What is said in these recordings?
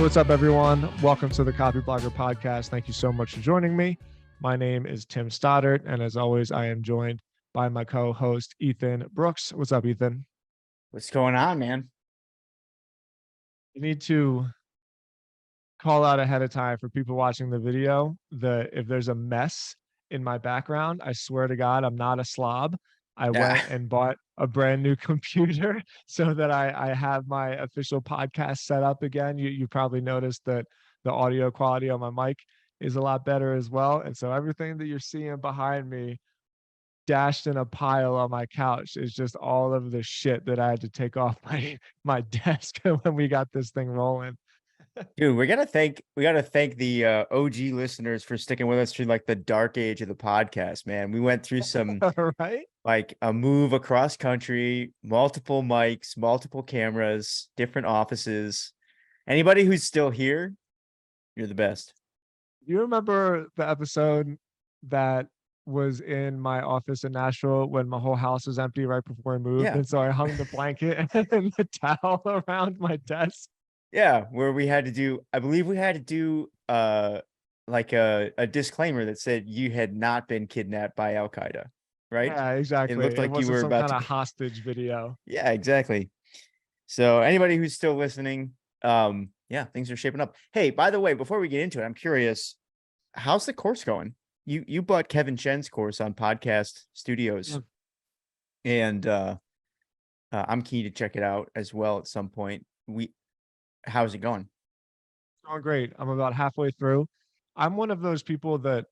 What's up, everyone? Welcome to the Copyblogger Podcast. Thank you so much for joining me. My name is Tim Stoddart, and as always, I am joined by my co-host, Ethan Brooks. What's up, Ethan? What's going on, man? You need to call out ahead of time for people watching the video that if there's a mess in my background, I swear to God, I'm not a slob. I went and bought a brand new computer so that I have my official podcast set up again. You probably noticed that the audio quality on my mic is a lot better as well. And so everything that you're seeing behind me dashed in a pile on my couch is just all of the shit that I had to take off my desk when we got this thing rolling. Dude, we gotta thank the OG listeners for sticking with us through like the dark age of the podcast, man. We went through some Right? like a move across country, multiple mics, multiple cameras, different offices. Anybody who's still here, you're the best. You remember the episode that was in my office in Nashville when my whole house was empty right before I moved? Yeah. And so I hung the blanket and the towel around my desk. Yeah, where I believe we had to do like a disclaimer that said you had not been kidnapped by Al Qaeda, right? Yeah, It exactly. looked It like you wasn't were some about kind to. of hostage video. Yeah, exactly. So anybody who's still listening, yeah, things are shaping up. Hey, by the way, before we get into it, I'm curious, how's the course going? You bought Kevin Chen's course on podcast studios, and I'm keen to check it out as well at some point. How's it going? Going great. I'm about halfway through. I'm one of those people that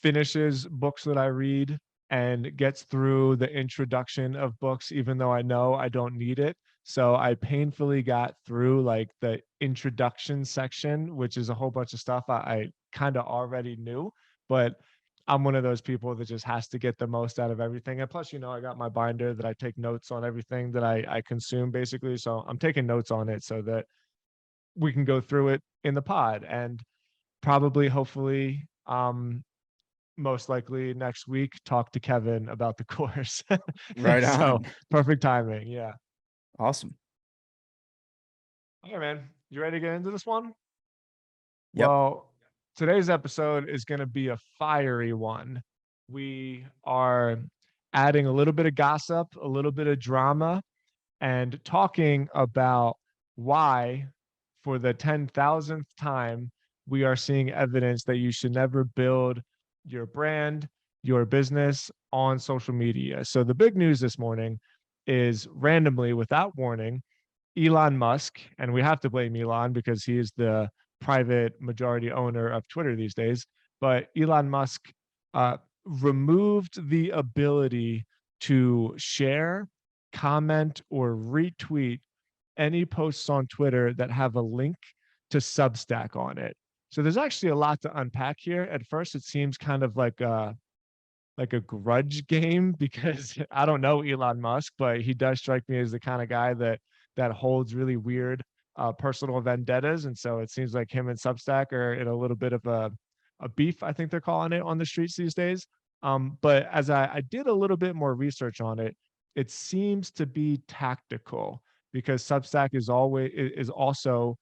finishes books that I read and gets through the introduction of books, even though I know I don't need it. So I painfully got through like the introduction section, which is a whole bunch of stuff I kind of already knew, but I'm one of those people that just has to get the most out of everything. And plus, I got my binder that I take notes on everything that I consume basically. So I'm taking notes on it so that we can go through it in the pod and probably, hopefully, most likely next week, talk to Kevin about the course. Right So on. perfect timing. Yeah. Awesome. All right, man. You ready to get into this one? Yep. Well, today's episode is going to be a fiery one. We are adding a little bit of gossip, a little bit of drama, and talking about why, for the 10,000th time, we are seeing evidence that you should never build your brand, your business on social media. So the big news this morning is, randomly, without warning, Elon Musk, and we have to blame Elon because he is the private majority owner of Twitter these days, but Elon Musk removed the ability to share, comment, or retweet any posts on Twitter that have a link to Substack on it. So there's actually a lot to unpack here. At first, it seems kind of like a grudge game because I don't know Elon Musk, but he does strike me as the kind of guy that holds really weird personal vendettas. And so it seems like him and Substack are in a little bit of a beef, I think they're calling it on the streets these days. But as I did a little bit more research on it, it seems to be tactical because Substack is also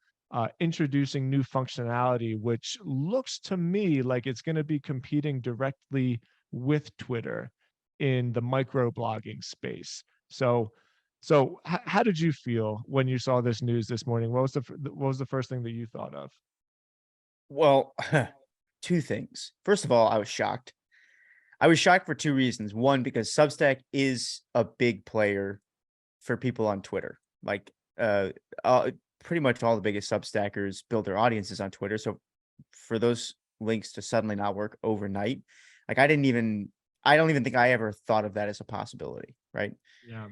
introducing new functionality, which looks to me like it's going to be competing directly with Twitter in the microblogging space. So how did you feel when you saw this news this morning? What was the first thing that you thought of? Well, two things. First of all, I was shocked. I was shocked for two reasons. One, because Substack is a big player for people on Twitter. Like, pretty much all the biggest Substackers build their audiences on Twitter. So for those links to suddenly not work overnight, like I don't even think I ever thought of that as a possibility, right? Yeah.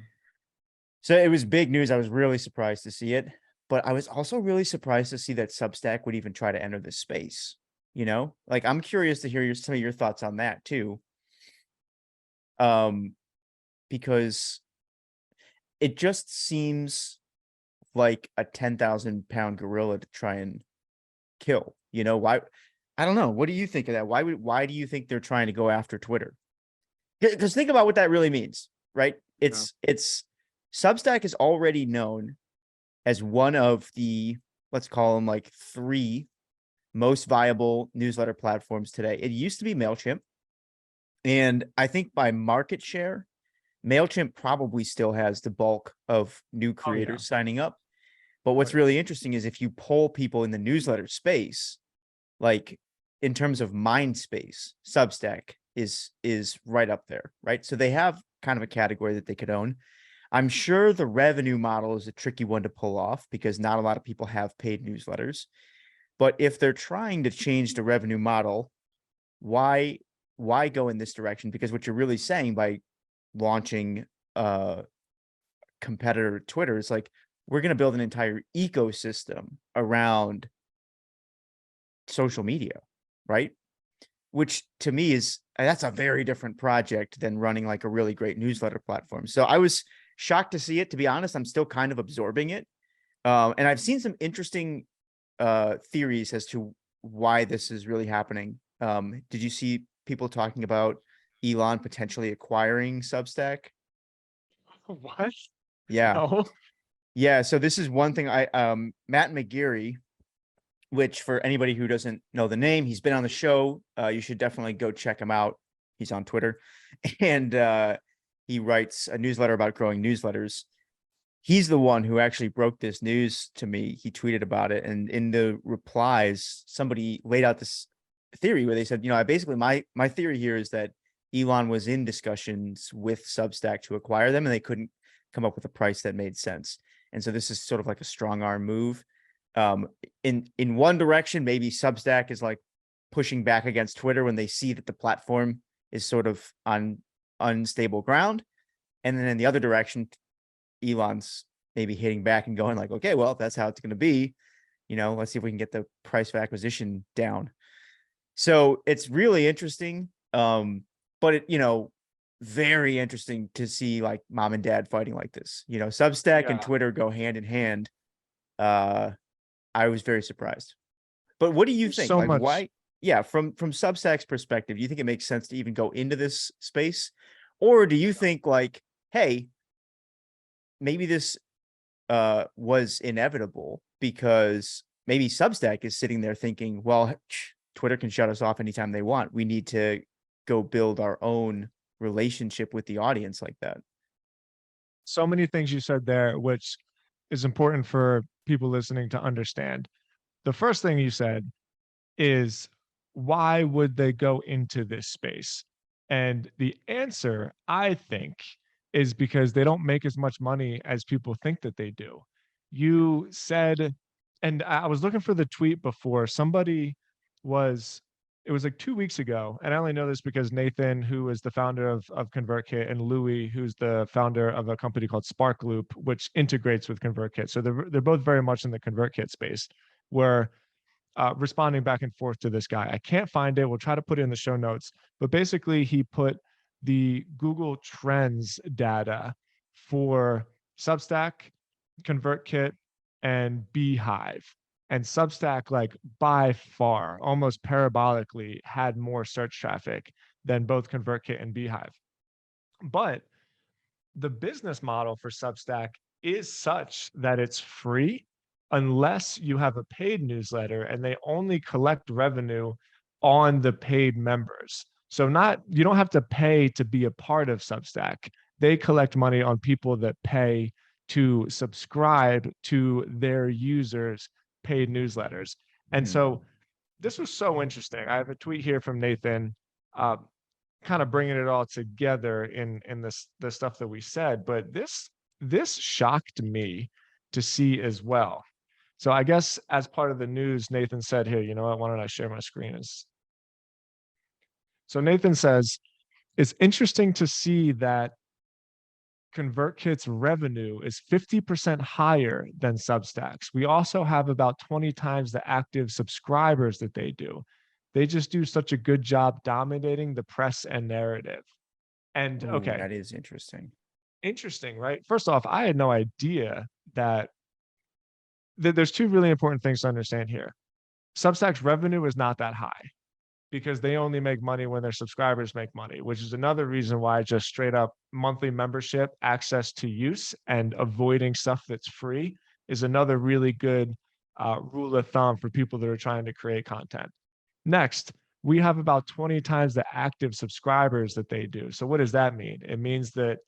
So it was big news. I was really surprised to see it, but I was also really surprised to see that Substack would even try to enter this space. Like I'm curious to hear some of your thoughts on that too. Because it just seems like a 10,000-pound gorilla to try and kill. Why? I don't know. What do you think of that? Why do you think they're trying to go after Twitter? Because think about what that really means, right? It's Substack is already known as one of the let's call them like 3 most viable newsletter platforms today. It used to be MailChimp. And I think by market share, MailChimp probably still has the bulk of new Oh yeah. creators signing up. But Oh what's yeah. really interesting is if you poll people in the newsletter space, like in terms of mind space, Substack is right up there, right? So they have kind of a category that they could own. I'm sure the revenue model is a tricky one to pull off because not a lot of people have paid newsletters. But if they're trying to change the revenue model, why go in this direction? Because what you're really saying by launching a competitor to Twitter is like, we're going to build an entire ecosystem around social media, right? Which to me is that's a very different project than running like a really great newsletter platform. So I was shocked to see it. To be honest, I'm still kind of absorbing it. And I've seen some interesting theories as to why this is really happening. Did you see people talking about Elon potentially acquiring Substack? What? Yeah. No. Yeah. So this is one thing Matt McGeary, which for anybody who doesn't know the name, he's been on the show. You should definitely go check him out. He's on Twitter and he writes a newsletter about growing newsletters. He's the one who actually broke this news to me. He tweeted about it. And in the replies, somebody laid out this theory where they said, I basically, my theory here is that Elon was in discussions with Substack to acquire them and they couldn't come up with a price that made sense. And so this is sort of like a strong arm move. In one direction, maybe Substack is like pushing back against Twitter when they see that the platform is sort of on unstable ground. And then in the other direction, Elon's maybe hitting back and going like, okay, well, if that's how it's going to be, let's see if we can get the price of acquisition down. So it's really interesting. But it, very interesting to see like mom and dad fighting like this. Substack and Yeah. Twitter go hand in hand. I was very surprised. But what do you There's think? so Like, much. why? Yeah, from Substack's perspective, do you think it makes sense to even go into this space, or do you think like, hey, maybe this was inevitable because maybe Substack is sitting there thinking, well, Twitter can shut us off anytime they want. We need to go build our own relationship with the audience like that. So many things you said there, which is important for people listening to understand. The first thing you said is, why would they go into this space? And the answer, I think, is because they don't make as much money as people think that they do. You said, and I was looking for the tweet before, somebody was, it was like 2 weeks ago. And I only know this because Nathan, who is the founder of ConvertKit, and Louis, who's the founder of a company called SparkLoop, which integrates with ConvertKit. So they're both very much in the ConvertKit space, where responding back and forth to this guy. I can't find it. We'll try to put it in the show notes. But basically, he put the Google Trends data for Substack, ConvertKit, and Beehive. And Substack, like by far, almost parabolically, had more search traffic than both ConvertKit and Beehive. But the business model for Substack is such that it's free unless you have a paid newsletter, and they only collect revenue on the paid members. So you don't have to pay to be a part of Substack. They collect money on people that pay to subscribe to their users' paid newsletters. And Hmm. so this was so interesting. I have a tweet here from Nathan. Uh, kind of bringing it all together in the stuff that we said, but this shocked me to see as well. So I guess as part of the news, Nathan said, here, you know what, why don't I share my screen? So Nathan says, it's interesting to see that ConvertKit's revenue is 50% higher than Substack's. We also have about 20 times the active subscribers that they do. They just do such a good job dominating the press and narrative. And Ooh, okay, that is interesting. interesting, right? First off, I had no idea that there's two really important things to understand here. Substack's revenue is not that high because they only make money when their subscribers make money, which is another reason why just straight up monthly membership, access to use, and avoiding stuff that's free is another really good rule of thumb for people that are trying to create content. Next, we have about 20 times the active subscribers that they do. So what does that mean? It means that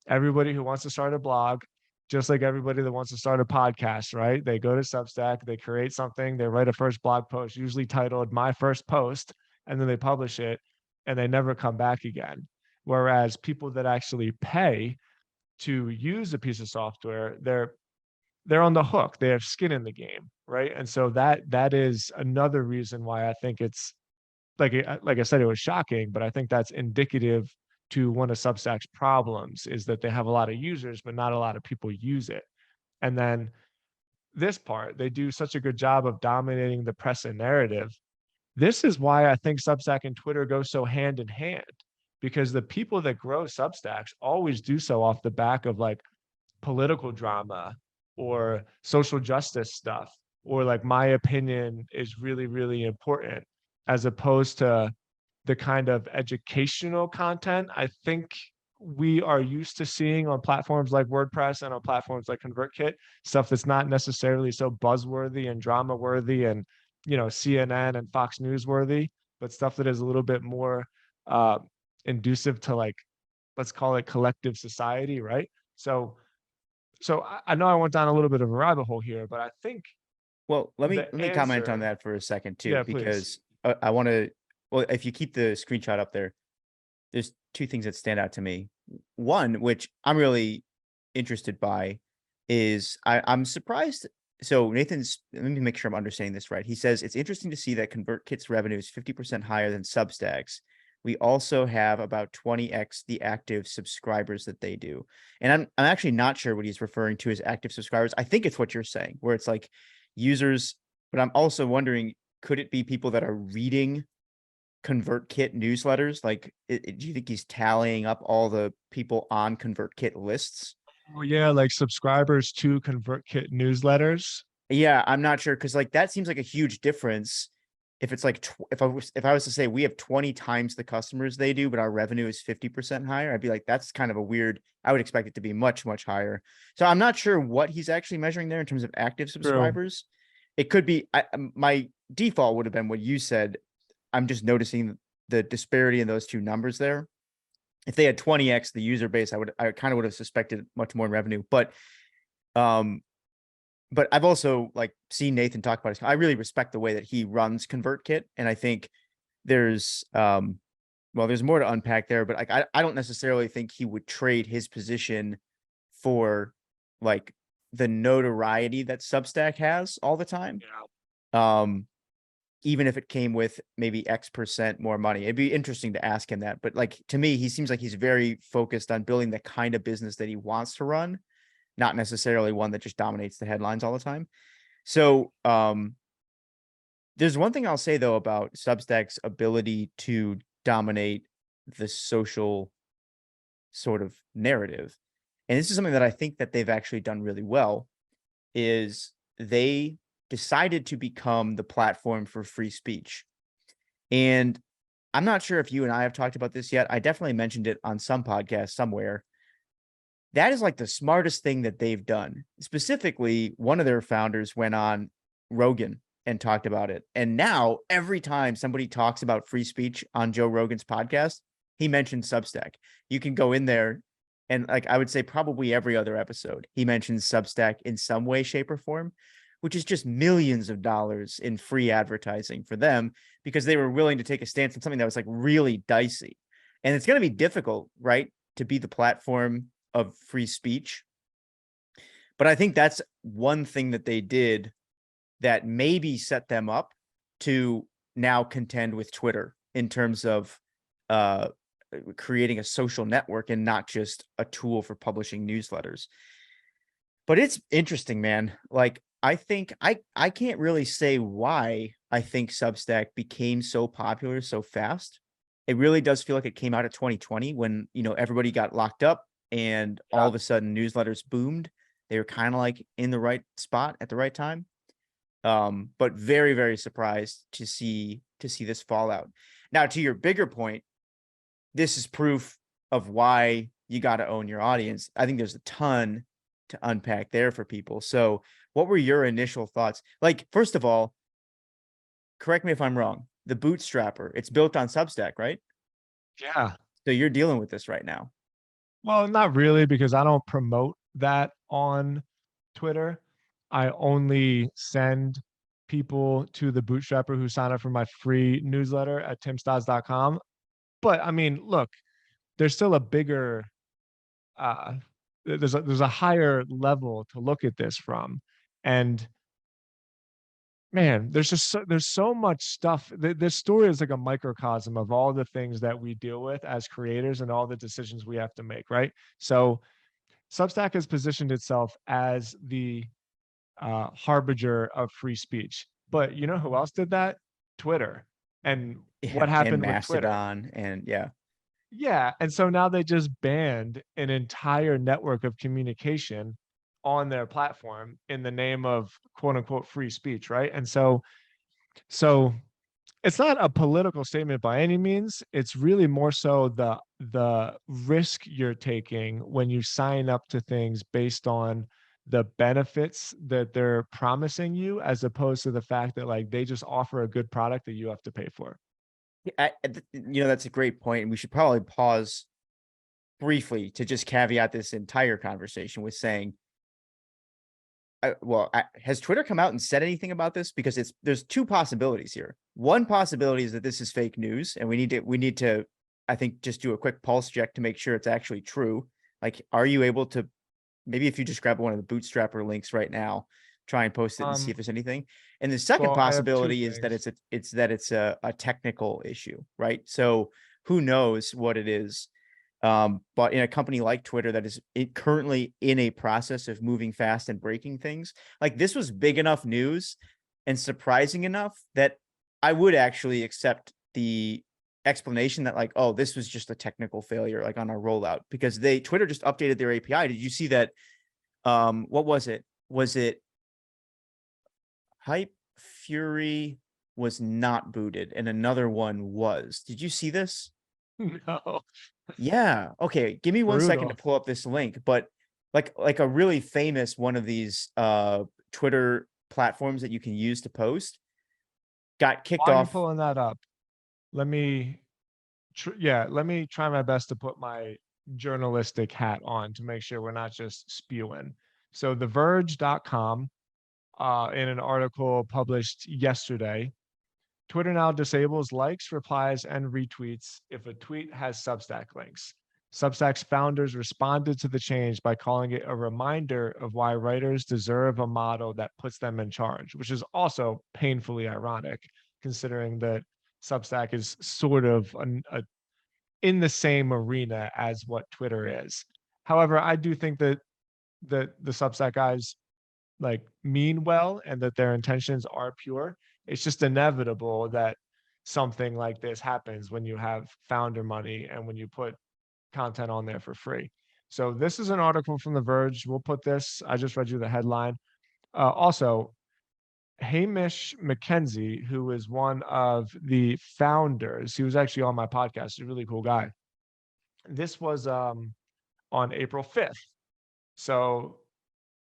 everybody who wants to start a blog, just like everybody that wants to start a podcast, right? They go to Substack, they create something, they write a first blog post, usually titled My First Post, and then they publish it and they never come back again. Whereas people that actually pay to use a piece of software, they're on the hook. They have skin in the game, right? And so that is another reason why I think it's like I said, it was shocking, but I think that's indicative to one of Substack's problems is that they have a lot of users, but not a lot of people use it. And then this part, they do such a good job of dominating the press and narrative. This is why I think Substack and Twitter go so hand in hand, because the people that grow Substacks always do so off the back of like political drama or social justice stuff, or like my opinion is really, really important, as opposed to the kind of educational content I think we are used to seeing on platforms like WordPress and on platforms like ConvertKit, stuff that's not necessarily so buzzworthy and drama worthy and, CNN and Fox News worthy, but stuff that is a little bit more uh, inducive to, like, let's call it collective society, right? So I know I went down a little bit of a rabbit hole here, but I think Well, let me the let me comment on answer, that for a second too, yeah, please. because I want to. Well, if you keep the screenshot up there, there's two things that stand out to me. One, which I'm really interested by, is I'm surprised. So Nathan's, let me make sure I'm understanding this right. He says it's interesting to see that ConvertKit's revenue is 50% higher than Substack's. We also have about 20x the active subscribers that they do. And I'm actually not sure what he's referring to as active subscribers. I think it's what you're saying, where it's like users, but I'm also wondering, could it be people that are reading ConvertKit newsletters? Like, do you think he's tallying up all the people on ConvertKit lists? Oh yeah, like subscribers to ConvertKit newsletters. Yeah, I'm not sure, because like that seems like a huge difference. If it's like if I was to say we have 20 times the customers they do, but our revenue is 50% higher, I'd be like, that's kind of a weird. I would expect it to be much, much higher. So I'm not sure what he's actually measuring there in terms of active True. subscribers. It could be my default would have been what you said. I'm just noticing the disparity in those two numbers there. If they had 20x the user base, I kind of would have suspected much more in revenue. Um, but I've also like seen Nathan talk about it. I really respect the way that he runs ConvertKit, and I think there's well, there's more to unpack there. But like I don't necessarily think he would trade his position for like the notoriety that Substack has all the time. Yeah. Um, even if it came with maybe X% more money. It'd be interesting to ask him that. But like to me, he seems like he's very focused on building the kind of business that he wants to run, not necessarily one that just dominates the headlines all the time. So there's one thing I'll say though about Substack's ability to dominate the social sort of narrative. And this is something that I think that they've actually done really well, is they decided to become the platform for free speech. And I'm not sure if you and I have talked about this yet. I definitely mentioned it on some podcast somewhere. That is like the smartest thing that they've done. Specifically, one of their founders went on Rogan and talked about it. And now every time somebody talks about free speech on Joe Rogan's podcast, he mentions Substack. You can go in there and like I would say probably every other episode, he mentions Substack in some way, shape, or form, which is just millions of dollars in free advertising for them because they were willing to take a stance on something that was like really dicey. And it's going to be difficult, right, to be the platform of free speech. But I think that's one thing that they did that maybe set them up to now contend with Twitter in terms of creating a social network and not just a tool for publishing newsletters. But it's interesting, man. Like I think I can't really say why I think Substack became so popular so fast. It really does feel like it came out of 2020 when, everybody got locked up and all Yeah. of a sudden newsletters boomed. They were kind of like in the right spot at the right time. But very, very surprised to see this fallout. Now, to your bigger point, this is proof of why you got to own your audience. I think there's a ton to unpack there for people. So what were your initial thoughts? Like, first of all, correct me if I'm wrong. The Bootstrapper, it's built on Substack, right? Yeah. So you're dealing with this right now. Well, not really, because I don't promote that on Twitter. I only send people to the Bootstrapper who sign up for my free newsletter at timstods.com. But I mean, look, there's still a bigger uh there's a higher level to look at this from. And man, there's so much stuff. This story is like a microcosm of all the things that we deal with as creators and all the decisions we have to make, right? So Substack has positioned itself as the harbinger of free speech. But you know who else did that? Twitter. And what Yeah, and happened with Twitter? Mastodon, and yeah. Yeah. And so now they just banned an entire network of communication on their platform in the name of quote unquote free speech, right? And so it's not a political statement by any means. It's really more so the risk you're taking when you sign up to things based on the benefits that they're promising you, as opposed to the fact that like they just offer a good product that you have to pay for. That's a great point, and we should probably pause briefly to just caveat this entire conversation with saying, has Twitter come out and said anything about this? Because there's two possibilities here. One possibility is that this is fake news, and we need to, I think, just do a quick pulse check to make sure it's actually true. Like, are you able to, maybe if you just grab one of the Bootstrapper links right now, try and post it and see if there's anything. And the second Well, I have two possibility is that things. it's a technical issue, right? So who knows what it is? But in a company like Twitter that is currently in a process of moving fast and breaking things, like this was big enough news and surprising enough that I would actually accept the explanation that like, oh, this was just a technical failure, like on our rollout, because Twitter just updated their API. Did you see that? What was it? Was it Hype Fury was not booted and another one was? Did you see this? No, Yeah. Okay. Give me 1 second to brutal. pull up this link, but like a really famous one of these Twitter platforms that you can use to post got kicked While you're off. pulling that up, let me let me try my best to put my journalistic hat on to make sure we're not just spewing. So theverge.com, in an article published yesterday, Twitter now disables likes, replies, and retweets if a tweet has Substack links. Substack's founders responded to the change by calling it a reminder of why writers deserve a model that puts them in charge, which is also painfully ironic, considering that Substack is sort of in the same arena as what Twitter is. However, I do think that the Substack guys like mean well and that their intentions are pure. It's just inevitable that something like this happens when you have founder money and when you put content on there for free. So this is an article from The Verge. We'll put this. I just read you the headline. Also, Hamish McKenzie, who is one of the founders, he was actually on my podcast. He's a really cool guy. This was on April 5th. So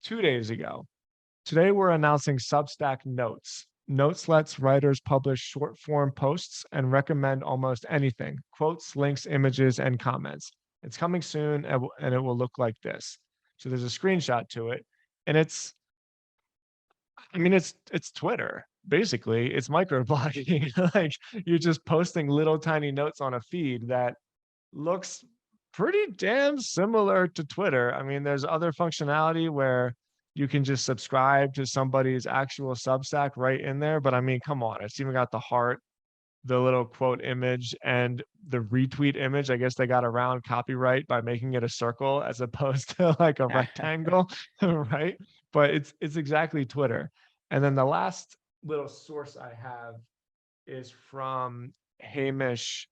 2 days ago. Today, we're announcing Substack Notes. Notes lets writers publish short form posts and recommend almost anything: quotes, links, images, and comments. It's coming soon, and it will look like this. So there's a screenshot to it. And it's Twitter. Basically, it's microblogging. Like you're just posting little tiny notes on a feed that looks pretty damn similar to Twitter. I mean, there's other functionality where you can just subscribe to somebody's actual Substack right in there. But I mean, come on, it's even got the heart, the little quote image, and the retweet image. I guess they got around copyright by making it a circle as opposed to like a rectangle, right? But it's exactly Twitter. And then the last little source I have is from Hamish.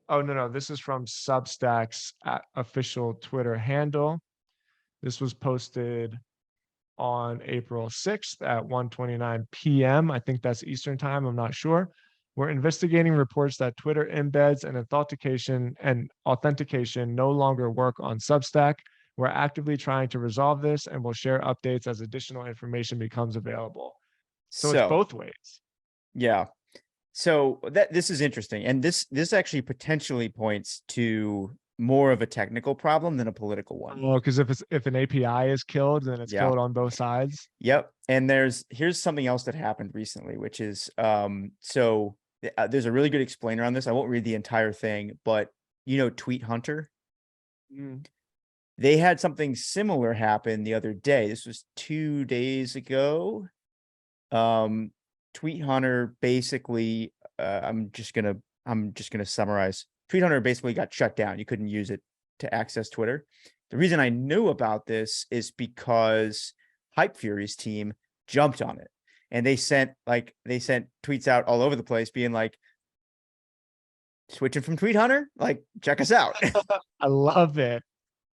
Oh, no, this is from Substack's official Twitter handle. This was posted on April 6th at 1:29 p.m. I think that's Eastern time. I'm not sure. We're investigating reports that Twitter embeds and authentication no longer work on Substack. We're actively trying to resolve this and will share updates as additional information becomes available. So it's So both ways. yeah. So this is interesting. And this actually potentially points to more of a technical problem than a political one. Oh, because if an API is killed, then it's Yeah. killed on both sides. Yep. And here's something else that happened recently, which is there's a really good explainer on this. I won't read the entire thing, but Tweet Hunter, Mm. they had something similar happen the other day. This was 2 days ago. Tweet Hunter basically, I'm just gonna summarize. Tweet Hunter basically got shut down. You couldn't use it to access Twitter. The reason I knew about this is because Hype Fury's team jumped on it, and they sent tweets out all over the place, being like, "Switching from Tweet Hunter, like check us out." I love it.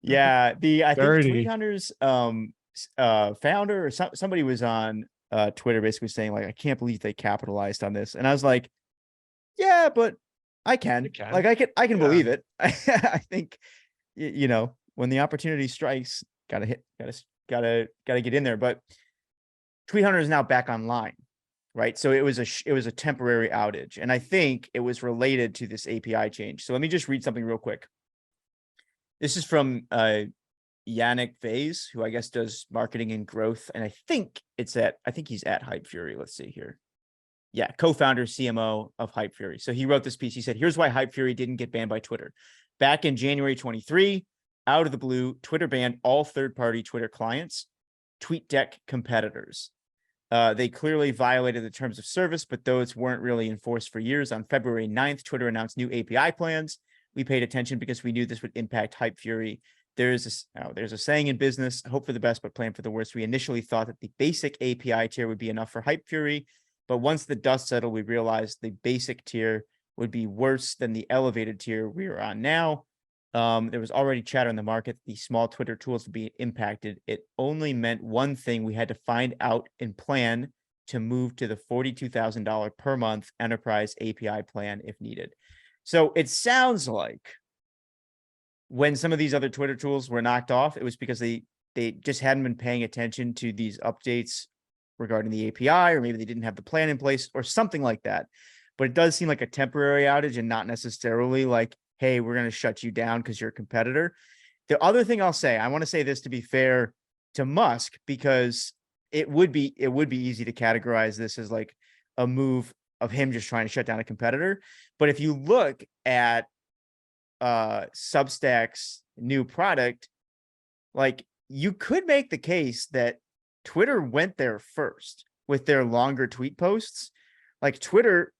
Yeah, I think Tweet Dirty. Hunter's founder or somebody was on Twitter basically saying like, I can't believe they capitalized on this. And I was like, yeah, but I can. It can. Like I can Yeah. believe it. I think when the opportunity strikes, gotta get in there. But Tweet Hunter is now back online, right? So it was a temporary outage, and I think it was related to this API change. So let me just read something real quick. This is from Yannick Vase, who I guess does marketing and growth. And I think he's at Hype Fury. Let's see here. Yeah, co-founder, CMO of Hype Fury. So he wrote this piece. He said, here's why Hype Fury didn't get banned by Twitter. Back in January 23, out of the blue, Twitter banned all third-party Twitter clients, TweetDeck competitors. They clearly violated the terms of service, but those weren't really enforced for years. On February 9th, Twitter announced new API plans. We paid attention because we knew this would impact Hype Fury. There's a saying in business, hope for the best, but plan for the worst. We initially thought that the basic API tier would be enough for Hype Fury, but once the dust settled, we realized the basic tier would be worse than the elevated tier we are on now. There was already chatter in the market that the small Twitter tools would be impacted. It only meant one thing: we had to find out and plan to move to the $42,000 per month enterprise API plan if needed. So it sounds like when some of these other Twitter tools were knocked off, it was because they just hadn't been paying attention to these updates regarding the API, or maybe they didn't have the plan in place or something like that. But it does seem like a temporary outage and not necessarily like, hey, we're going to shut you down because you're a competitor. The other thing I'll say, I want to say this to be fair to Musk, because it would be easy to categorize this as like a move of him just trying to shut down a competitor. But if you look at Substack's new product, like you could make the case that Twitter went there first with their longer tweet posts. Like Twitter,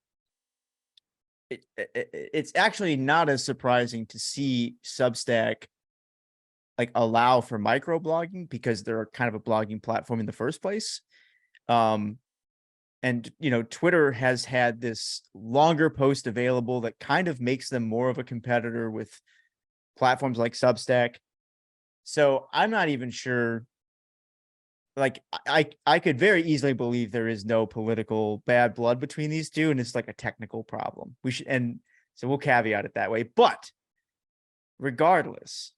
it's actually not as surprising to see Substack like allow for microblogging, because they're kind of a blogging platform in the first place. And Twitter has had this longer post available that kind of makes them more of a competitor with platforms like Substack. So I'm not even sure. Like I could very easily believe there is no political bad blood between these two, and it's like a technical problem. So we'll caveat it that way. But regardless,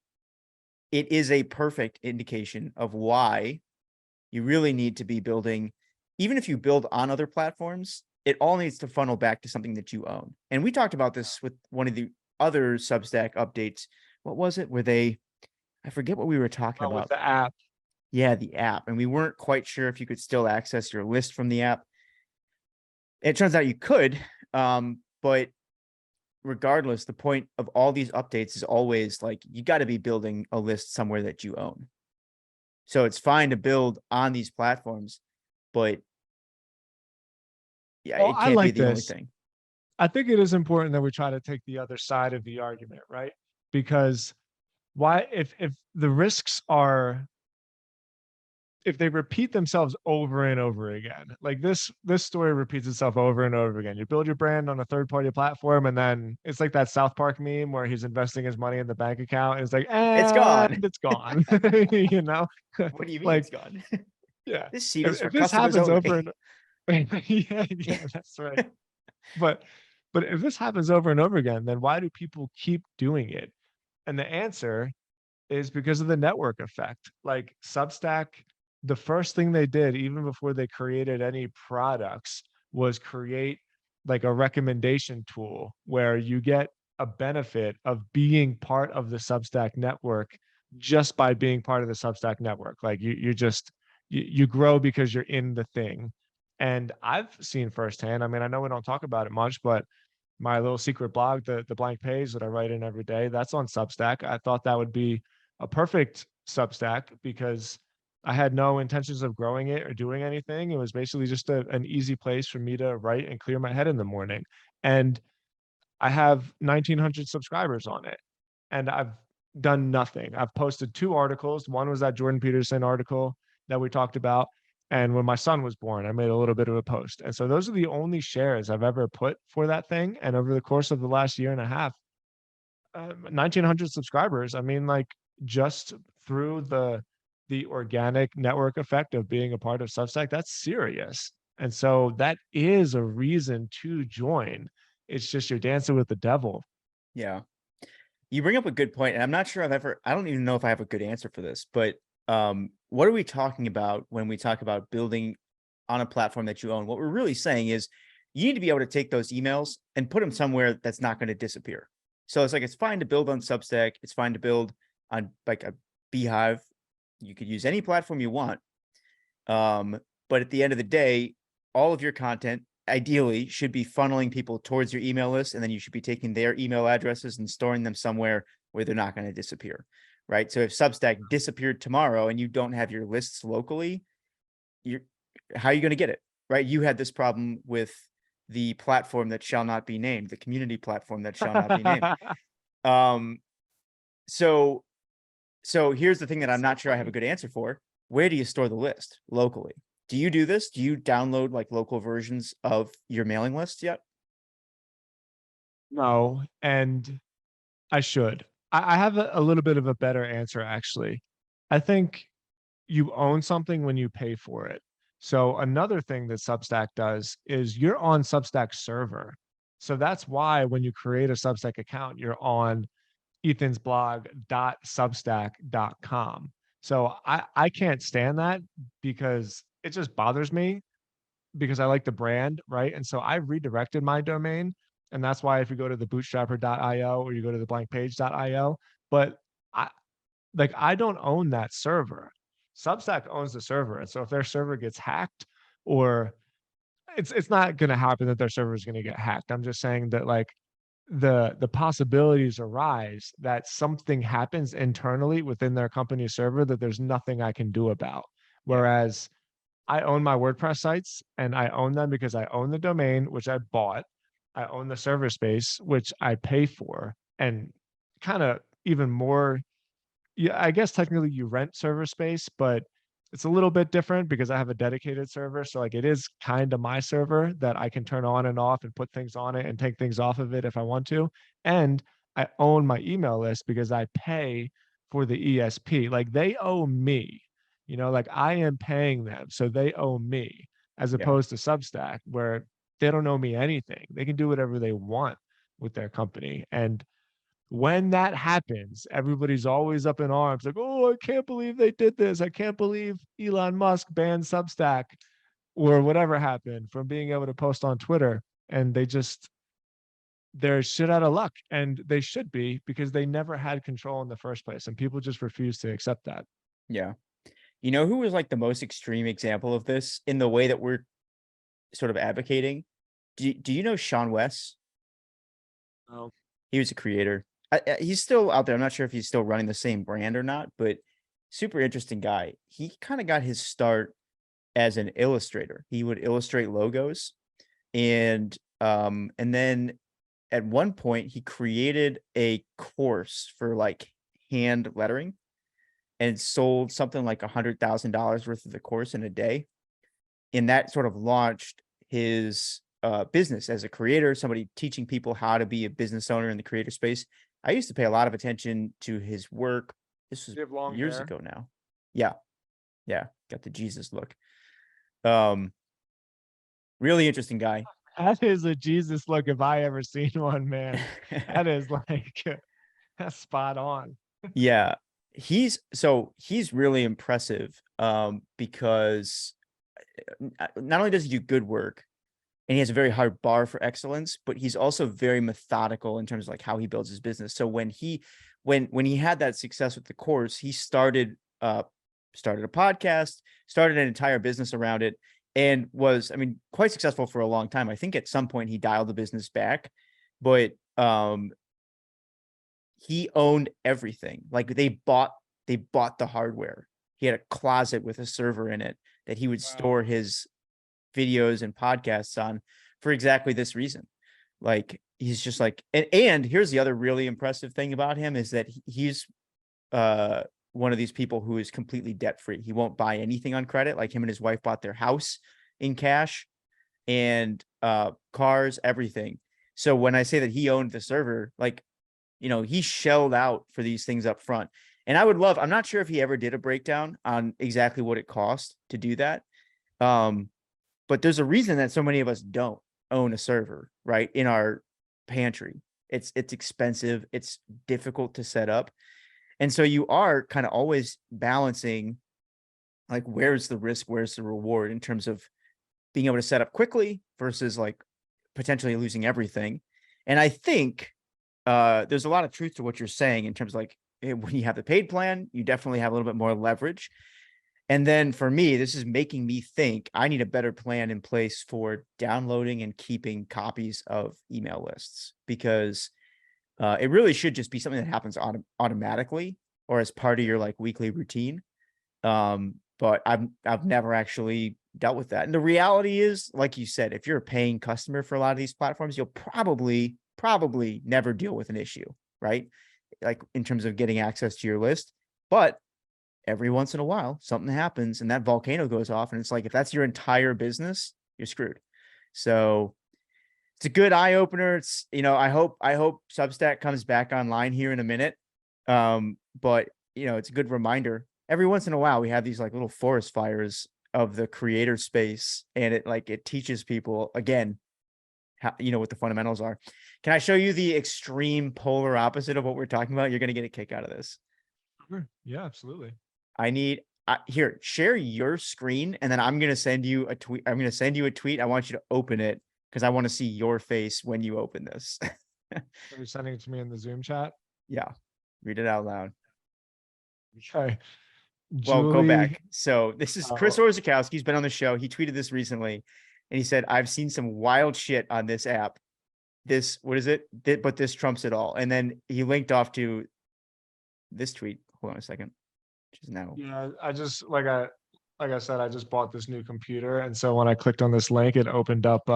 it is a perfect indication of why you really need to be building. Even if you build on other platforms, it all needs to funnel back to something that you own. And we talked about this with one of the other Substack updates. What was it? I forget what we were talking about. With the app. Yeah, the app. And we weren't quite sure if you could still access your list from the app. It turns out you could. But regardless, the point of all these updates is always like, you got to be building a list somewhere that you own. So it's fine to build on these platforms, but yeah, Well, it I can't be like the only this. thing. I think it is important that we try to take the other side of the argument, right? Because why, if the risks are, if they repeat themselves over and over again, like this story repeats itself over and over again. You build your brand on a third-party platform, and then it's like that South Park meme where he's investing his money in the bank account, and it's like, It's gone. and it's gone. You know, What do you mean like, it's gone? yeah. This seat is for If this customers happens over only. and yeah, that's right. But if this happens over and over again, then why do people keep doing it? And the answer is because of the network effect. Like Substack, the first thing they did, even before they created any products, was create like a recommendation tool where you get a benefit of being part of the Substack network just by being part of the Substack network. Like you just you grow because you're in the thing. And I've seen firsthand, I mean, I know we don't talk about it much, but my little secret blog, the blank page that I write in every day, that's on Substack. I thought that would be a perfect Substack because I had no intentions of growing it or doing anything. It was basically just an easy place for me to write and clear my head in the morning. And I have 1,900 subscribers on it, and I've done nothing. I've posted 2 articles. One was that Jordan Peterson article that we talked about, and when my son was born, I made a little bit of a post. And so those are the only shares I've ever put for that thing. And over the course of the last year and a half, 1,900 subscribers. I mean, like just through the organic network effect of being a part of Substack, that's serious. And so that is a reason to join. It's just you're dancing with the devil. Yeah. You bring up a good point, and I'm not sure I don't even know if I have a good answer for this, but what are we talking about when we talk about building on a platform that you own? What we're really saying is you need to be able to take those emails and put them somewhere that's not going to disappear. So it's like, it's fine to build on Substack. It's fine to build on like a Beehive. You could use any platform you want. But at the end of the day, all of your content ideally should be funneling people towards your email list, and then you should be taking their email addresses and storing them somewhere where they're not going to disappear, right? So if Substack disappeared tomorrow and you don't have your lists locally, how are you going to get it, right? You had this problem with the platform that shall not be named, the community platform that shall not be named. Um, so here's the thing that I'm So not sure I have a funny. good answer for. Where do you store the list locally? Do you do this? Do you download like local versions of your mailing list yet? No, and I should. I have a little bit of a better answer actually. I think you own something when you pay for it. So another thing that Substack does is you're on Substack server. So that's why when you create a Substack account, you're on ethansblog.substack.com. So I can't stand that because it just bothers me because I like the brand, right? And so I redirected my domain. And that's why if you go to the bootstrapper.io or you go to the blankpage.io, but I I don't own that server. Substack owns the server. And so if their server gets hacked or it's not gonna happen that their server is gonna get hacked. I'm just saying that like the possibilities arise that something happens internally within their company server that there's nothing I can do about. Yeah. Whereas I own my WordPress sites and I own them because I own the domain, which I bought. I own the server space, which I pay for. And kind of even more, yeah, I guess technically you rent server space, but it's a little bit different because I have a dedicated server. So like it is kind of my server that I can turn on and off and put things on it and take things off of it if I want to. And I own my email list because I pay for the ESP. Like they owe me, like I am paying them. So they owe me as Yeah. opposed to Substack where they don't owe me anything. They can do whatever they want with their company. And when that happens, everybody's always up in arms, like, oh, I can't believe they did this. I can't believe Elon Musk banned Substack or whatever happened from being able to post on Twitter. And they're shit out of luck. And they should be because they never had control in the first place. And people just refuse to accept that. Yeah. You know who was like the most extreme example of this in the way that we're sort of advocating? Do you know Sean West? Oh, He was a creator. He's still out there. I'm not sure if he's still running the same brand or not, but super interesting guy. He kind of got his start as an illustrator. He would illustrate logos, and then at one point he created a course for like hand lettering and sold something like $100,000 worth of the course in a day. And that sort of launched his business as a creator, somebody teaching people how to be a business owner in the creator space. I used to pay a lot of attention to his work. This was you have long years hair. ago now. Yeah. Yeah. Got the Jesus look. Um, really interesting guy. That is a Jesus look if I ever seen one, man. That is like that's spot on. Yeah. he's really impressive, because not only does he do good work and he has a very hard bar for excellence, but he's also very methodical in terms of like how he builds his business. So when he had that success with the course, he started a podcast, started an entire business around it, and was, I mean, quite successful for a long time. I think at some point he dialed the business back, but he owned everything. Like they bought the hardware. He had a closet with a server in it that he would Wow. store his videos and podcasts on for exactly this reason. Like he's just like, and here's the other really impressive thing about him is that he's one of these people who is completely debt free. He won't buy anything on credit. Like him and his wife bought their house in cash and cars, everything. So when I say that he owned the server, like, he shelled out for these things up front. And I'm not sure if he ever did a breakdown on exactly what it cost to do that. But there's a reason that so many of us don't own a server, right? In our pantry. It's expensive. It's difficult to set up. And so you are kind of always balancing like, where's the risk? Where's the reward in terms of being able to set up quickly versus like potentially losing everything. And I think there's a lot of truth to what you're saying in terms of like, when you have the paid plan, you definitely have a little bit more leverage. And then for me, this is making me think I need a better plan in place for downloading and keeping copies of email lists, because it really should just be something that happens automatically or as part of your like weekly routine. But I've never actually dealt with that. And the reality is, like you said, if you're a paying customer for a lot of these platforms, you'll probably never deal with an issue, right? Like in terms of getting access to your list. But every once in a while, something happens and that volcano goes off. And it's like, if that's your entire business, you're screwed. So it's a good eye opener. It's, I hope Substack comes back online here in a minute. But it's a good reminder. Every once in a while, we have these like little forest fires of the creator space, and it teaches people again how, what the fundamentals are. Can I show you the extreme polar opposite of what we're talking about? You're going to get a kick out of this. Sure. Yeah, absolutely. Here, share your screen, and then I'm going to send you a tweet. I'm going to send you a tweet. I want you to open it because I want to see your face when you open this. Are you sending it to me in the Zoom chat? Yeah. Read it out loud. Okay. Well, go Julie. back. So this is Chris Oh, Orzakowski. He's been on the show. He tweeted this recently, and he said, "I've seen some wild shit on this app. What is it? But this trumps it all." And then he linked off to this tweet. Hold on a second. Which is now. yeah. Like I said, I just bought this new computer, and so when I clicked on this link, it opened up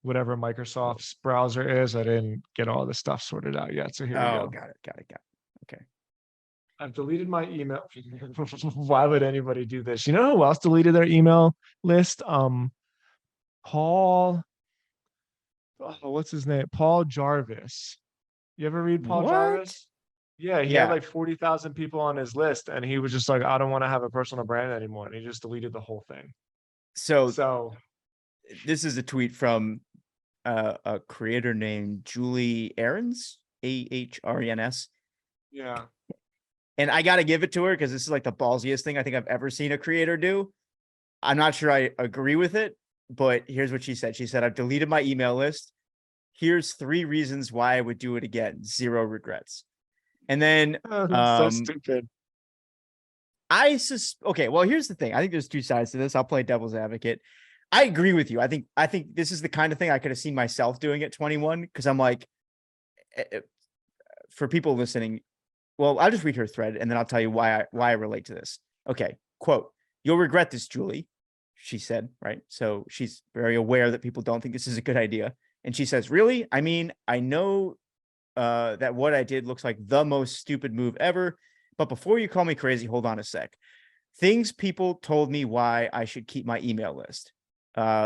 whatever Microsoft's browser is. I didn't get all the stuff sorted out yet, so here we Oh, go. got it. Okay. I've deleted my email. Why would anybody do this? You know who else deleted their email list? Paul. Oh, what's his name? Paul Jarvis. You ever read Paul What? Jarvis? Yeah, he had Yeah. like 40,000 people on his list, and he was just like, I don't want to have a personal brand anymore. And he just deleted the whole thing. So So, this is a tweet from a creator named Julie Ahrens, Ahrens. yeah. And I got to give it to her because this is like the ballsiest thing I think I've ever seen a creator do. I'm not sure I agree with it, but here's what she said. She said, "I've deleted my email list. Here's 3 reasons why I would do it again. 0 regrets." And then So stupid. okay, well, here's the thing. I think there's 2 sides to this. I'll play devil's advocate. I agree with you. I think this is the kind of thing I could have seen myself doing at 21, because I'm like, for people listening, well, I'll just read her thread and then I'll tell you why I relate to this. Okay, quote, "You'll regret this, Julie," she said, right? So she's very aware that people don't think this is a good idea. And she says, "Really? I mean, I know that what I did looks like the most stupid move ever, but before you call me crazy, hold on a sec. Things people told me why I should keep my email list.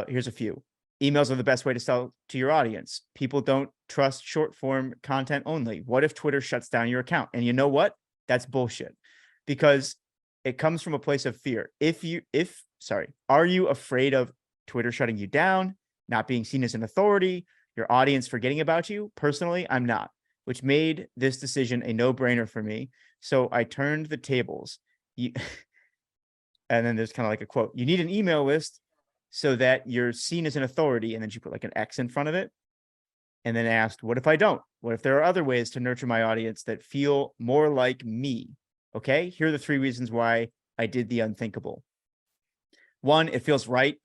Here's a few. Emails are the best way to sell to your audience. People don't trust short form content only. What if Twitter shuts down your account?" And you know what? That's bullshit, because it comes from a place of fear. Are you afraid of Twitter shutting you down, not being seen as an authority, your audience forgetting about you? Personally, I'm not, which made this decision a no-brainer for me. So I turned the tables. You, and then there's kind of like a quote. You need an email list so that you're seen as an authority. And then she put like an X in front of it. And then asked, what if I don't? What if there are other ways to nurture my audience that feel more like me? Okay, here are the 3 reasons why I did the unthinkable. 1, it feels right.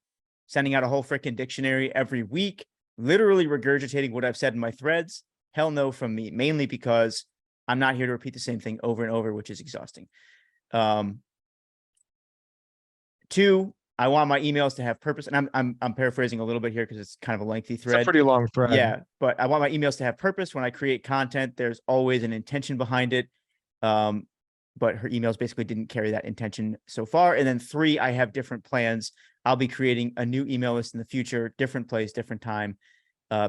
Sending out a whole freaking dictionary every week, literally regurgitating what I've said in my threads. Hell no from me, mainly because I'm not here to repeat the same thing over and over, which is exhausting. 2, I want my emails to have purpose. And I'm paraphrasing a little bit here because it's kind of a lengthy It's a thread. pretty long thread. Yeah, but I want my emails to have purpose. When I create content, there's always an intention behind it. But her emails basically didn't carry that intention so far. And then 3, I have different plans. I'll be creating a new email list in the future, different place, different time,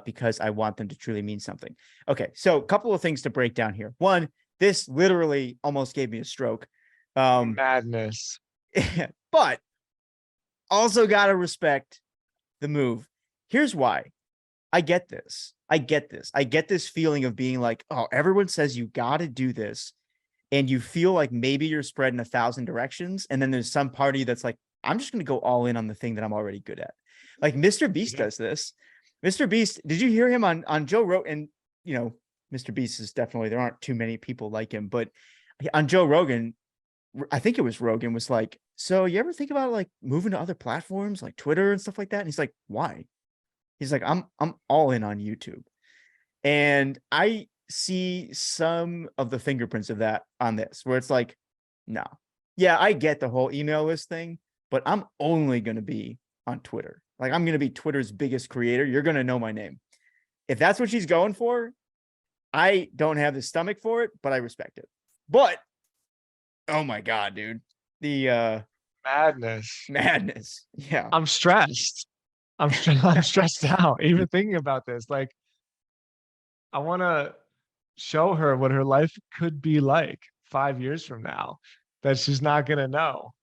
because I want them to truly mean something. Okay, so a couple of things to break down here. 1, this literally almost gave me a stroke. Madness. But also got to respect the move. Here's why. I get this. I get this feeling of being like, oh, everyone says you got to do this. And you feel like maybe you're spread in 1,000 directions. And then there's some party that's like, I'm just going to go all in on the thing that I'm already good at. Like Mr. Beast does this. Mr. Beast, did you hear him on Joe Rogan? And, Mr. Beast is definitely, there aren't too many people like him, but on Joe Rogan, I think it was Rogan was like, so you ever think about like moving to other platforms like Twitter and stuff like that? And he's like, why? He's like, I'm all in on YouTube. And I see some of the fingerprints of that on this, where it's like, no, yeah, I get the whole email list thing, but I'm only going to be on Twitter. Like I'm going to be Twitter's biggest creator. You're going to know my name. If that's what she's going for, I don't have the stomach for it, but I respect it. But, oh my God, dude. The madness. Yeah. I'm stressed. I'm stressed out even thinking about this. Like, I want to show her what her life could be like 5 years from now that she's not going to know.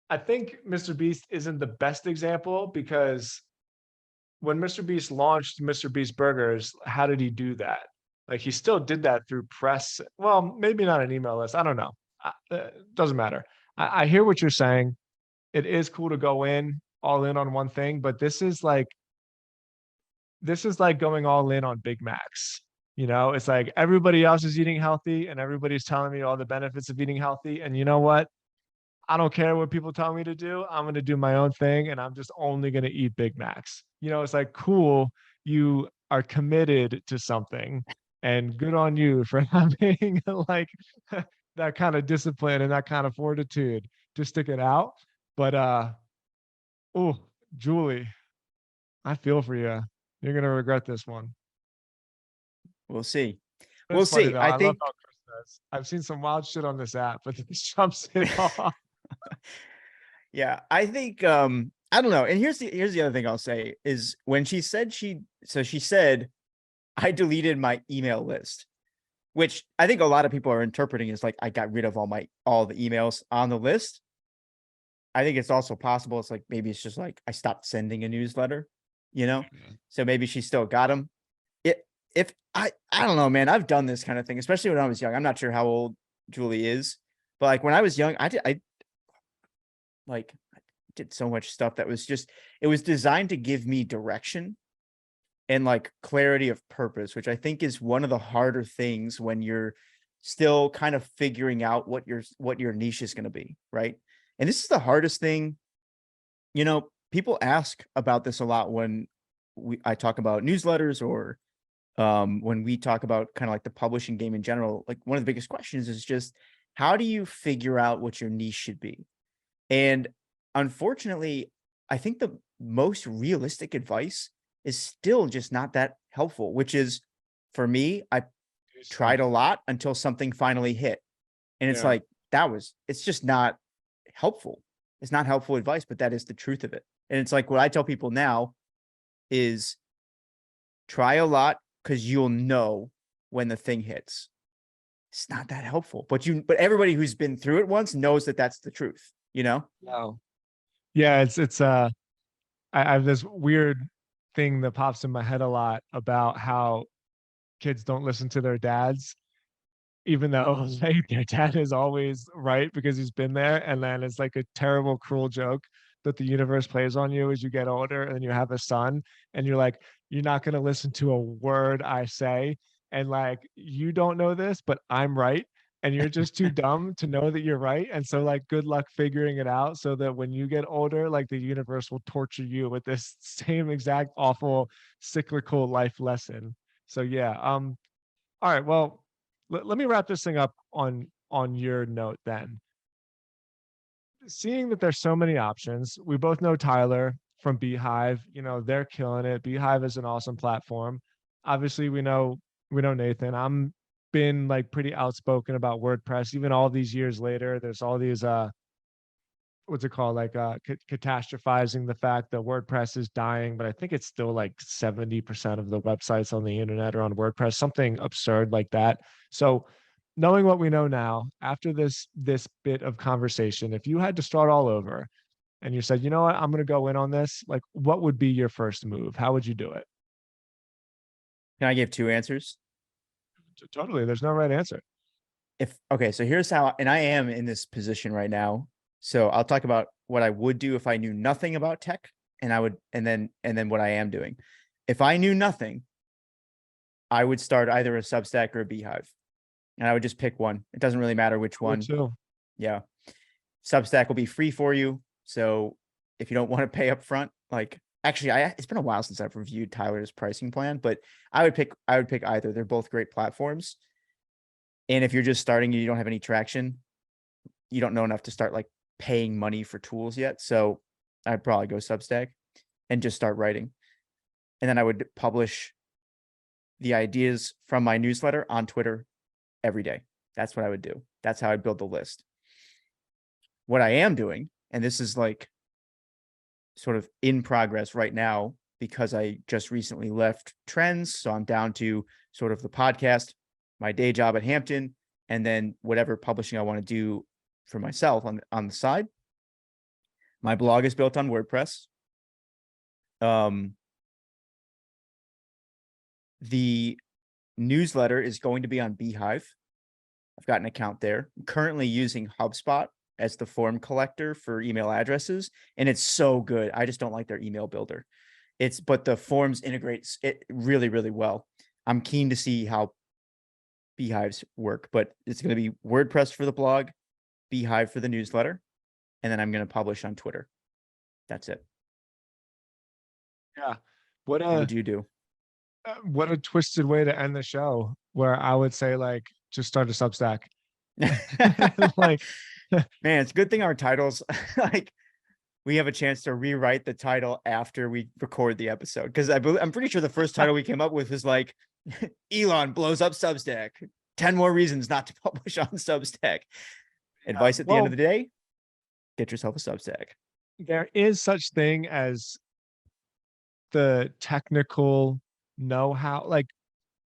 I think Mr. Beast isn't the best example because when Mr. Beast launched Mr. Beast Burgers, how did he do that? Like he still did that through press. Well, maybe not an email list. I don't know. Doesn't matter. I hear what you're saying. It is cool to go all in on one thing, but this is like going all in on Big Macs. It's like everybody else is eating healthy and everybody's telling me all the benefits of eating healthy. And you know what? I don't care what people tell me to do. I'm going to do my own thing and I'm just only going to eat Big Macs. It's like, cool. You are committed to something and good on you for having like that kind of discipline and that kind of fortitude to stick it out. But, oh, Julie, I feel for you. You're going to regret this one. We'll see. We'll see. I think love how Chris says. I've seen some wild shit on this app, but this jumps it off. Yeah, I think I don't know. And here's the other thing I'll say is when she said she said I deleted my email list, which I think a lot of people are interpreting as like I got rid of all the emails on the list. I think it's also possible it's like maybe it's just like I stopped sending a newsletter, So maybe she still got them. If I don't know, man, I've done this kind of thing, especially when I was young. I'm not sure how old Julie is, but like when I was young, I did so much stuff that was it was designed to give me direction and like clarity of purpose, which I think is one of the harder things when you're still kind of figuring out what your niche is going to be, right? And this is the hardest thing. People ask about this a lot when I talk about newsletters or when we talk about kind of like the publishing game in general. Like one of the biggest questions is just how do you figure out what your niche should be? And unfortunately, I think the most realistic advice is still just not that helpful, which is for me, I tried a lot until something finally hit. And it's like, it's just not helpful. It's not helpful advice, but that is the truth of it. And it's like what I tell people now is try a lot because you'll know when the thing hits. It's not that helpful, but everybody who's been through it once knows that that's the truth, No. Yeah, I have this weird thing that pops in my head a lot about how kids don't listen to their dads. even though like their dad is always right because he's been there. And then it's like a terrible, cruel joke that the universe plays on you as you get older and you have a son and you're like, you're not going to listen to a word I say. And like, you don't know this, but I'm right. And you're just too dumb to know that you're right. And so, like, good luck figuring it out so that when you get older, like, the universe will torture you with this same exact awful cyclical life lesson. So, yeah. All right. Well, let me wrap this thing up on your note then. Seeing that there's so many options, we both know Tyler from Beehive. You know, they're killing it. Beehive is an awesome platform. Obviously, we know Nathan. I'm been like pretty outspoken about WordPress. Even all these years later, there's all these what's it called, like catastrophizing the fact that WordPress is dying, but I think it's still like 70% of the websites on the internet are on WordPress, something absurd like that. So knowing what we know now, after this bit of conversation, if you had to start all over and you said, you know what, I'm going to go in on this, like, what would be your first move? How would you do it? Can I give two answers? Totally, there's no right answer. If okay, so here's how, and I am in this position right now. So I'll talk about what I would do if I knew nothing about tech, and I would, and then what I am doing. If I knew nothing, I would start either a Substack or a Beehive, and I would just pick one. It doesn't really matter which I would one. too. Yeah, Substack will be free for you. So if you don't want to pay up front, like actually, it's been a while since I've reviewed Tyler's pricing plan, but I would pick either. They're both great platforms. And if you're just starting and you don't have any traction, you don't know enough to start like paying money for tools yet. So I'd probably go Substack and just start writing. And then I would publish the ideas from my newsletter on Twitter every day. That's what I would do. That's how I build the list. What I am doing, and this is like sort of in progress right now because I just recently left Trends. So I'm down to sort of the podcast, my day job at Hampton, and then whatever publishing I want to do for myself on the side. My blog is built on WordPress. The newsletter is going to be on Beehive. I've got an account there. I'm currently using HubSpot as the form collector for email addresses, and it's so good. I just don't like their email builder. But the forms integrates it really, really well. I'm keen to see how Beehives work, but it's going to be WordPress for the blog, Beehive for the newsletter, and then I'm going to publish on Twitter. That's it. Yeah. What What a would you do? what a twisted way to end the show, where I would say, like, just start a Substack. Like, Man, it's a good thing our titles, like, we have a chance to rewrite the title after we record the episode. Because I'm pretty sure the first title we came up with was like, Elon blows up Substack. 10 more reasons not to publish on Substack. Advice at the end of well, the day, get yourself a Substack. there is such thing as the technical know-how. Like,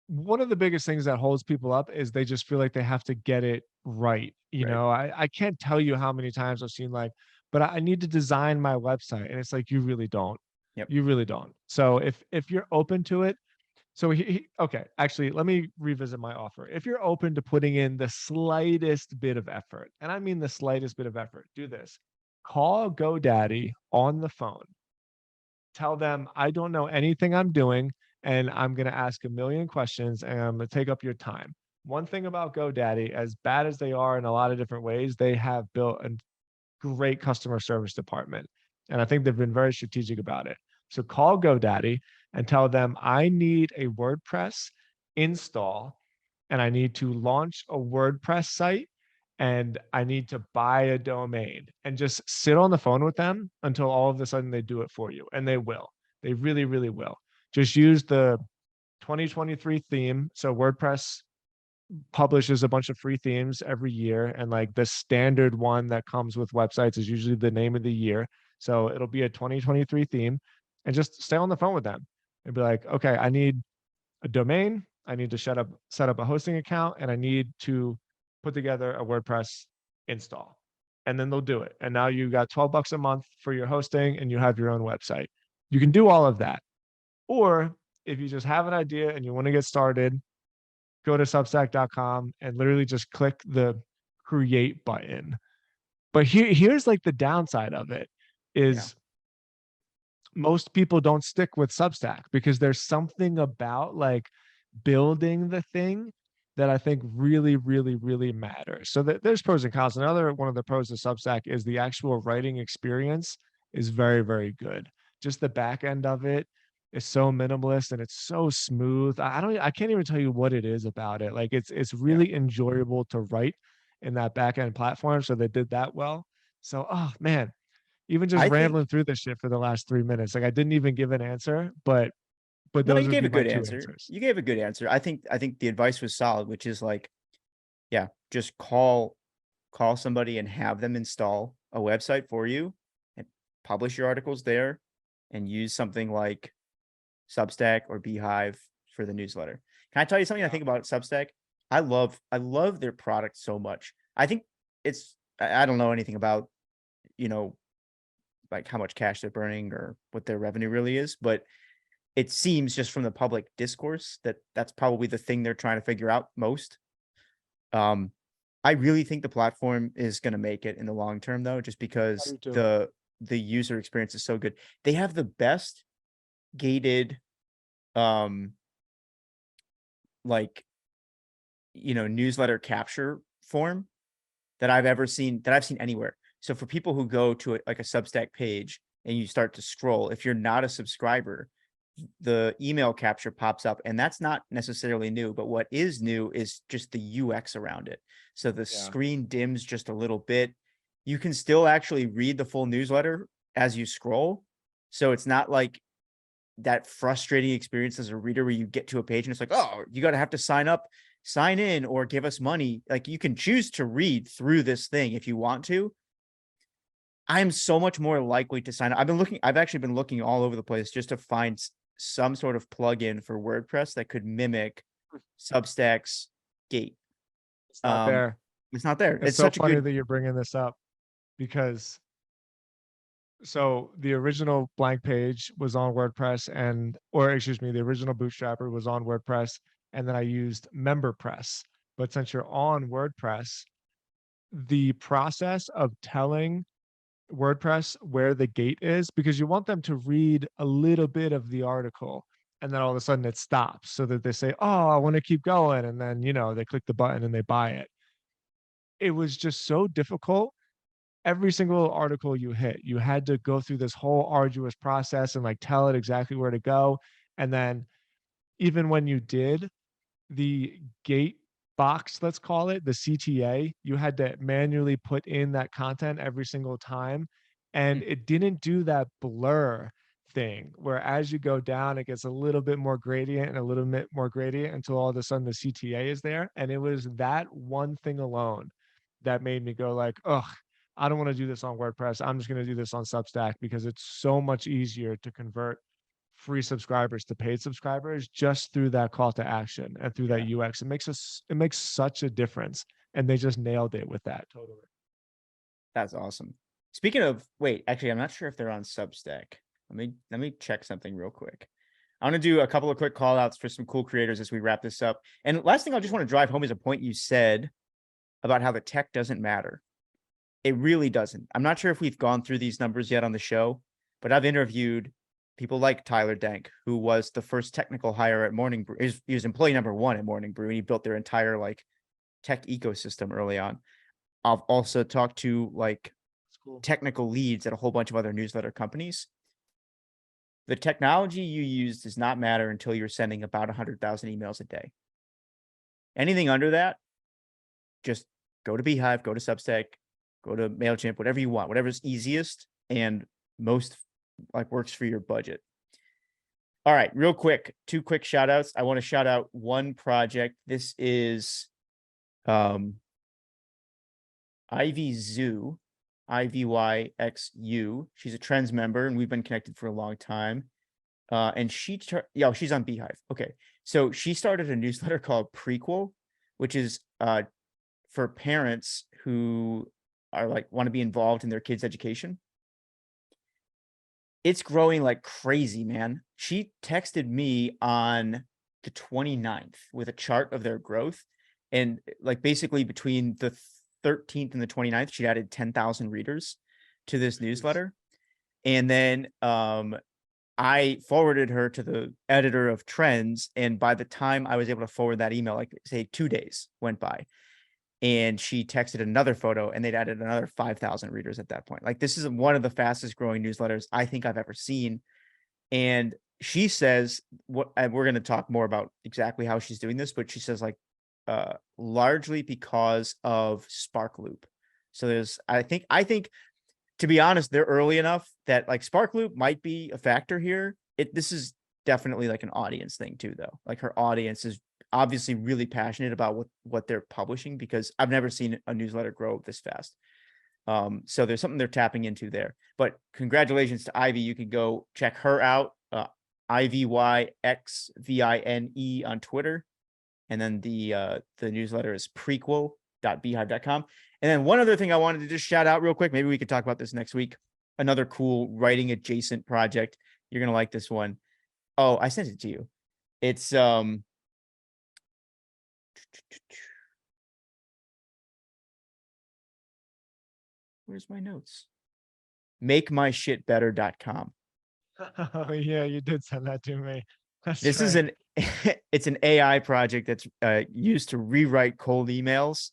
one of the biggest things that holds people up is they just feel like they have to get it right. You Right. know, I can't tell you how many times I've seen like, but I need to design my website. And it's like, you really don't. Yep. You really don't. So if you're open to it, so okay, actually, let me revisit my offer. If you're open to putting in the slightest bit of effort, and I mean the slightest bit of effort, do this. Call GoDaddy on the phone. Tell them I don't know anything I'm doing and I'm going to ask a million questions and I'm going to take up your time. One thing about GoDaddy, as bad as they are in a lot of different ways, they have built a great customer service department. And I think they've been very strategic about it. So call GoDaddy and tell them I need a WordPress install and I need to launch a WordPress site and I need to buy a domain, and just sit on the phone with them until all of a sudden they do it for you. And they will. They really, really will. Just use the 2023 theme. So WordPress publishes a bunch of free themes every year. And like the standard one that comes with websites is usually the name of the year. So it'll be a 2023 theme, and just stay on the phone with them and be like, okay, I need a domain. I need to set up a hosting account, and I need to put together a WordPress install. And then they'll do it. And now you got $12 a month for your hosting and you have your own website. You can do all of that. Or if you just have an idea and you want to get started, go to substack.com and literally just click the create button. But here's like the downside of it Yeah. is most people don't stick with Substack because there's something about like building the thing that I think really, really, really matters. So there's pros and cons. Another one of the pros of Substack is the actual writing experience is very, very good. Just the back end of it is so minimalist and it's so smooth. I can't even tell you what it is about it. Like it's Yeah. really enjoyable to write in that back end platform. So they did that well. So oh man, even just I think rambling through this shit for the last 3 minutes, like I didn't even give an answer, but no, those you would gave be a my good two answer. answers. You gave a good answer. I think the advice was solid, which is like, yeah, just call somebody and have them install a website for you and publish your articles there and use something like Substack or Beehive for the newsletter. Can I tell you something I Yeah. think about Substack? I love their product so much. I think I don't know anything about, you know, like how much cash they're burning or what their revenue really is, but it seems just from the public discourse that that's probably the thing they're trying to figure out most. Um, I really think the platform is going to make it in the long term, though, just I because do too. the user experience is so good. They have the best gated, um, like newsletter capture form that I've seen anywhere. So for people who go to like a Substack page and you start to scroll, if you're not a subscriber, the email capture pops up, and that's not necessarily new, but what is new is just the UX around it. So the Yeah. screen dims just a little bit. You can still actually read the full newsletter as you scroll. So it's not like that frustrating experience as a reader where you get to a page and it's like, oh, you got to have to sign up, sign in, or give us money. Like you can choose to read through this thing if you want to. I'm so much more likely to sign up. I've actually been looking all over the place just to find some sort of plugin for WordPress that could mimic Substack's gate. It's not Um, there. it's not there. It's It's so such a funny good, that you're bringing this up because so the original blank page was on WordPress or excuse me, the original Bootstrapper was on WordPress and then I used MemberPress. But since you're on WordPress, the process of telling WordPress where the gate is because you want them to read a little bit of the article and then all of a sudden it stops so that they say, "Oh, I want to keep going." And then, they click the button and they buy it. It was just so difficult. Every single article you hit, you had to go through this whole arduous process and like tell it exactly where to go. And then even when you did, the gate box, let's call it, the CTA, you had to manually put in that content every single time. And hmm, it didn't do that blur thing where as you go down, it gets a little bit more gradient and a little bit more gradient until all of a sudden the CTA is there. And it was that one thing alone that made me go like, ugh, I don't want to do this on WordPress. I'm just going to do this on Substack because it's so much easier to convert free subscribers to paid subscribers just through that call to action and through that yeah, UX. It makes such a difference. And they just nailed it with that. Totally. that's awesome. Speaking of, wait, actually, I'm not sure if they're on Substack. Let me check something real quick. I want to do a couple of quick call outs for some cool creators as we wrap this up. And last thing I just want to drive home is a point you said about how the tech doesn't matter. It really doesn't. I'm not sure if we've gone through these numbers yet on the show, but I've interviewed people like Tyler Denk, who was the first technical hire at Morning Brew. He was employee number one at Morning Brew, and he built their entire like tech ecosystem early on. I've also talked to like That's cool. technical leads at a whole bunch of other newsletter companies. The technology you use does not matter until you're sending about 100,000 emails a day. Anything under that, just go to Beehive, go to Substack, go to MailChimp, whatever you want, whatever's easiest and most like works for your budget. All right, real quick, two quick shout outs. I want to shout out one project. This is Ivy Zoo, IVYXU. She's a Trends member and we've been connected for a long time. And she's on Beehive. Okay. So she started a newsletter called Prequel, which is for parents who are like want to be involved in their kids' education. It's growing like crazy, man. She texted me on the 29th with a chart of their growth. And like basically between the 13th and the 29th, she'd added 10,000 readers to this newsletter. And then I forwarded her to the editor of Trends. And by the time I was able to forward that email, like say 2 days went by, and she texted another photo, and they'd added another 5,000 readers at that point. Like, this is one of the fastest growing newsletters I think I've ever seen. And she says, and we're going to talk more about exactly how she's doing this, but she says like largely because of Spark Loop. So there's, I think to be honest, they're early enough that like Spark Loop might be a factor here. This is definitely like an audience thing too, though. Like, her audience is obviously really passionate about what they're publishing, because I've never seen a newsletter grow this fast. So there's something they're tapping into there. But congratulations to Ivy. You can go check her out, IVYXVINE on Twitter. And then the newsletter is prequel.beehive.com. And then one other thing I wanted to just shout out real quick, maybe we could talk about this next week. Another cool writing adjacent project. You're going to like this one. Oh, I sent it to you. It's where's my notes? MakeMyShitBetter.com. Oh yeah, you did send that to me. This is it's an AI project that's used to rewrite cold emails.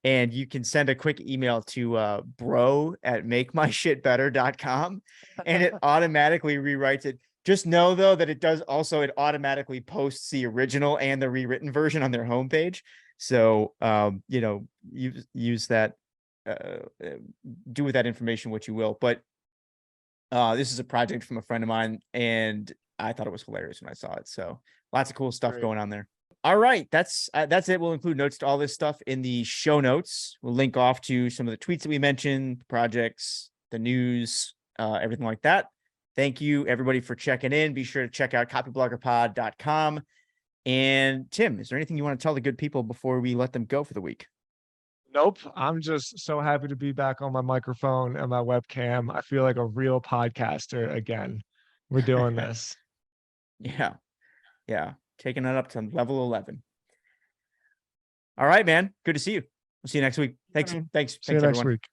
And you can send a quick email to bro@makemyshitbetter.com, and it automatically rewrites it. Just know, though, that it automatically posts the original and the rewritten version on their homepage. So, use that, do with that information what you will. But this is a project from a friend of mine, and I thought it was hilarious when I saw it. So lots of cool stuff going on there. All right, that's it. We'll include notes to all this stuff in the show notes. We'll link off to some of the tweets that we mentioned, the projects, the news, everything like that. Thank you, everybody, for checking in. Be sure to check out copybloggerpod.com. And Tim, is there anything you want to tell the good people before we let them go for the week? Nope. I'm just so happy to be back on my microphone and my webcam. I feel like a real podcaster again. We're doing this. Yeah. Taking it up to level 11. All right, man. Good to see you. We'll see you next week. Thanks, See you next everyone. week.